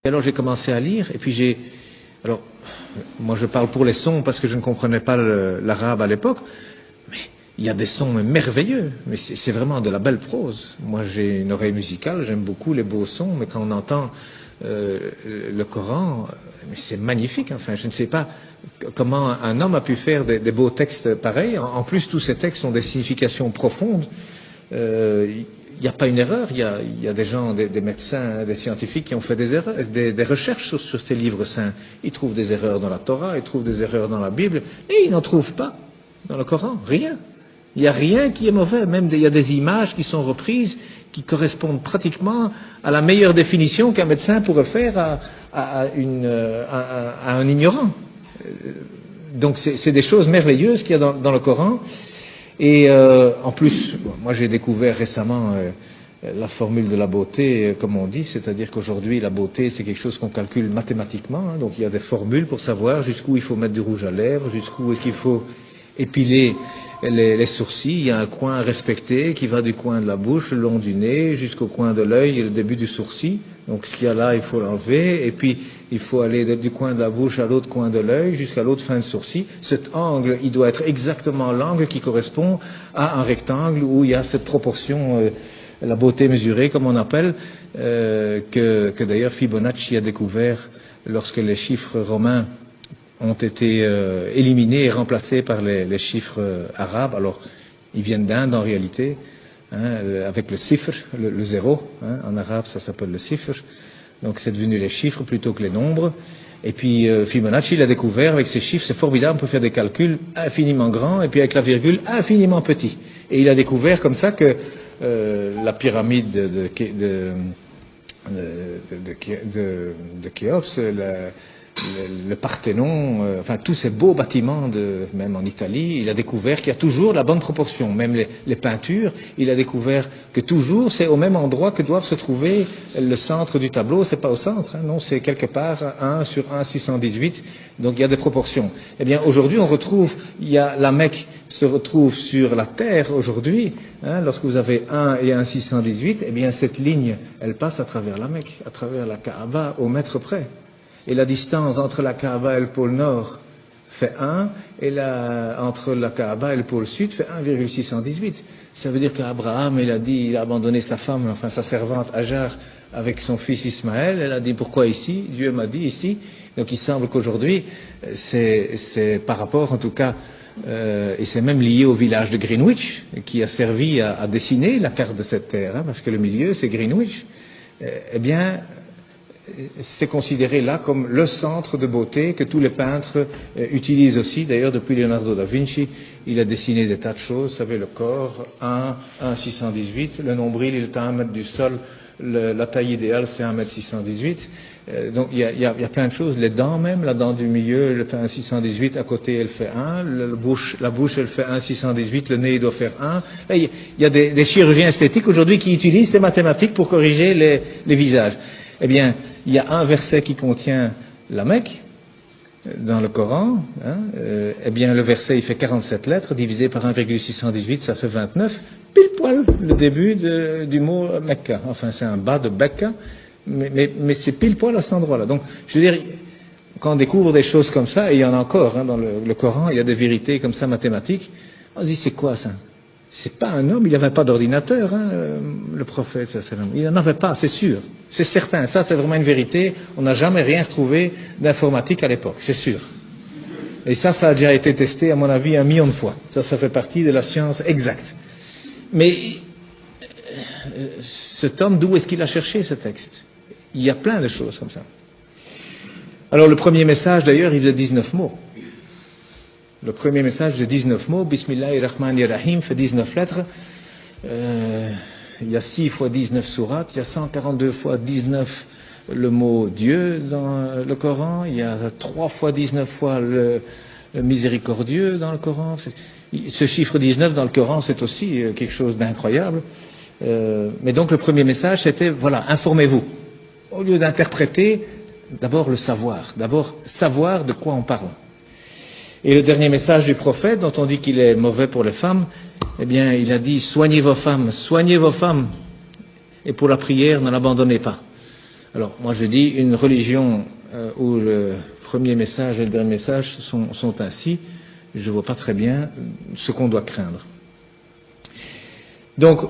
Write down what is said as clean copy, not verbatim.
Et alors j'ai commencé à lire, et puis alors, moi je parle pour les sons parce que je ne comprenais pas l'arabe à l'époque, mais il y a des sons merveilleux, mais c'est vraiment de la belle prose. Moi j'ai une oreille musicale, j'aime beaucoup les beaux sons, mais quand on entend le Coran, c'est magnifique. Enfin, je ne sais pas comment un homme a pu faire des beaux textes pareils. En plus, tous ces textes ont des significations profondes. Il n'y a pas une erreur, il y a des gens, des médecins, des scientifiques qui ont fait des erreurs, des recherches sur ces livres saints. Ils trouvent des erreurs dans la Torah, ils trouvent des erreurs dans la Bible, et ils n'en trouvent pas dans le Coran, rien. Il n'y a rien qui est mauvais, même il y a des images qui sont reprises, qui correspondent pratiquement à la meilleure définition qu'un médecin pourrait faire à un ignorant. Donc c'est des choses merveilleuses qu'il y a dans le Coran. Et en plus, moi j'ai découvert récemment la formule de la beauté, comme on dit, c'est-à-dire qu'aujourd'hui la beauté c'est quelque chose qu'on calcule mathématiquement, hein, donc il y a des formules pour savoir jusqu'où il faut mettre du rouge à lèvres, jusqu'où est-ce qu'il faut épiler les sourcils, il y a un coin à respecter qui va du coin de la bouche, le long du nez, jusqu'au coin de l'œil et le début du sourcil, donc ce qu'il y a là il faut l'enlever, et puis il faut aller du coin de la bouche à l'autre coin de l'œil, jusqu'à l'autre fin de sourcil. Cet angle, il doit être exactement l'angle qui correspond à un rectangle où il y a cette proportion, la beauté mesurée, comme on appelle, que d'ailleurs Fibonacci a découvert lorsque les chiffres romains ont été éliminés et remplacés par les chiffres arabes. Alors, ils viennent d'Inde en réalité, hein, avec le sifr, le zéro, hein, en arabe ça s'appelle le sifr. Donc c'est devenu les chiffres plutôt que les nombres. Et puis Fibonacci l'a découvert avec ces chiffres, c'est formidable, on peut faire des calculs infiniment grands et puis avec la virgule infiniment petit. Et il a découvert comme ça que la pyramide de Khéops, le Parthénon, enfin tous ces beaux bâtiments, même en Italie, il a découvert qu'il y a toujours la bonne proportion. Même les peintures, il a découvert que toujours c'est au même endroit que doivent se trouver le centre du tableau. C'est pas au centre, hein, non, c'est quelque part 1 sur 1,618. Donc il y a des proportions. Eh bien aujourd'hui on retrouve, la Mecque se retrouve sur la terre aujourd'hui. Hein, lorsque vous avez 1 et 1,618, eh bien cette ligne, elle passe à travers la Mecque, à travers la Kaaba au mètre près. Et la distance entre la Kaaba et le pôle Nord fait 1, et entre la Kaaba et le pôle Sud fait 1,618. Ça veut dire qu'Abraham, il a abandonné sa femme, enfin sa servante Hajar, avec son fils Ismaël. Elle a dit, pourquoi ici? Dieu m'a dit ici. Donc il semble qu'aujourd'hui, c'est par rapport en tout cas, et c'est même lié au village de Greenwich, qui a servi à dessiner la carte de cette terre, hein, parce que le milieu c'est Greenwich. Eh bien, c'est considéré là comme le centre de beauté que tous les peintres utilisent aussi. D'ailleurs, depuis Leonardo da Vinci, il a dessiné des tas de choses. Vous savez, le corps, 1,618. Le nombril, il est à 1 mètre du sol. La taille idéale, c'est 1,618 m. Donc, il y a plein de choses. Les dents même, la dent du milieu, elle fait 1,618. À côté, elle fait 1. La bouche, elle fait 1,618. Le nez, il doit faire 1. Là, il y a des chirurgiens esthétiques aujourd'hui qui utilisent ces mathématiques pour corriger les visages. Eh bien, il y a un verset qui contient la Mecque dans le Coran. Hein, eh bien, le verset, il fait 47 lettres, divisé par 1,618, ça fait 29. Pile poil le début du mot Mecca. Enfin, c'est un bas de Becca, mais c'est pile poil à cet endroit-là. Donc, je veux dire, quand on découvre des choses comme ça, et il y en a encore hein, dans le Coran, il y a des vérités comme ça mathématiques, on se dit, c'est quoi ça? C'est pas un homme, il n'avait pas d'ordinateur, hein, le prophète, il n'en avait pas, c'est sûr, c'est certain, ça c'est vraiment une vérité, on n'a jamais rien retrouvé d'informatique à l'époque, c'est sûr. Et ça a déjà été testé, à mon avis, 1 million de fois. Ça fait partie de la science exacte. Mais cet homme, d'où est-ce qu'il a cherché ce texte? Il y a plein de choses comme ça. Alors le premier message, d'ailleurs, il a 19 mots. Le premier message de 19 mots, Bismillahirrahmanirrahim, fait 19 lettres. Il y a 6 fois 19 sourates, il y a 142 fois 19 le mot Dieu dans le Coran, il y a 3 fois 19 fois le miséricordieux dans le Coran. Ce chiffre 19 dans le Coran, c'est aussi quelque chose d'incroyable. Mais donc le premier message, c'était, voilà, informez-vous. Au lieu d'interpréter, d'abord le savoir. D'abord savoir de quoi on parle. Et le dernier message du prophète, dont on dit qu'il est mauvais pour les femmes, eh bien, il a dit, soignez vos femmes, et pour la prière, ne l'abandonnez pas. Alors, moi je dis, une religion où le premier message et le dernier message sont ainsi, je ne vois pas très bien ce qu'on doit craindre. Donc,